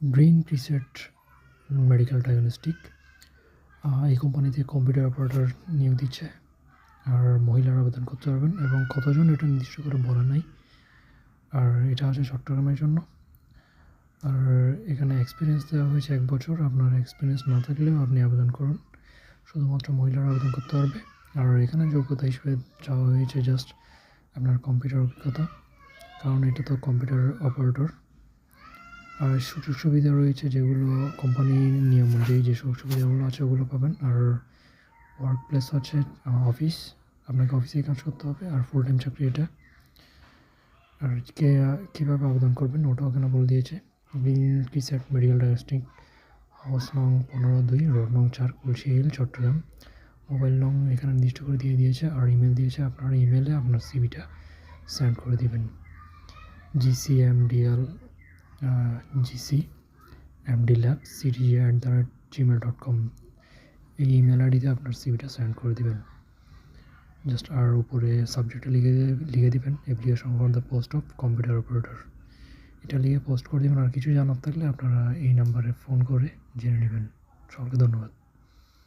Brain preset medical diagnostic. এই কোম্পানিতে computer operator নিয়োগ দিচ্ছে, আর মহিলারা আবেদন করতে পারবেন এবং কতজন এটা নির্দিষ্ট করে বলা নাই। আর এটা আছে চট্টগ্রামের জন্য। আর এখানে এক্সপিরিয়েন্স দেওয়া হয়েছে 1 বছর। আপনার এক্সপিরিয়েন্স না থাকলেও আপনি আবেদন করুন, শুধুমাত্র মহিলারা আবেদন করতে পারবে। আর এখানে যোগ্যতা হিসেবে চাওয়া হয়েছে জাস্ট আপনার কম্পিউটার অভিজ্ঞতা, কারণ এটা তো কম্পিউটার অপারেটর। আর সুযোগ সুবিধা রয়েছে যেগুলো কোম্পানির নিয়ম অনুযায়ী যে সুযোগ সুবিধাগুলো আছে ওগুলো পাবেন। আর ওয়ার্ক প্লেস হচ্ছে অফিস, আপনাকে অফিসেই কাজ করতে হবে। আর ফুল টাইম চাকরি এটা। আর কীভাবে আবেদন করবেন ওটাও এখানে বলে দিয়েছে। Brain preset medical diagnostic, house নং 15-2, রোড নং 4, কুলশি হিল, চট্টগ্রাম। মোবাইল নং এখানে নির্দিষ্ট করে দিয়ে দিয়েছে, আর ইমেল দিয়েছে। আপনার ইমেলে আপনার সিভিটা সেন্ড করে দিবেন। gcmdlabctg@gmail.com এই ইমেল আইডিতে আপনার সিভিটা সেন্ড করে দিবেন জাস্ট। আর উপরে সাবজেক্টে লিখে দিবেন application for the post of computer operator, এটা লিখে পোস্ট করে দেবেন। আর কিছু জানার থাকলে আপনারা এই নাম্বারে ফোন করে জেনে নেবেন। সকলকে ধন্যবাদ।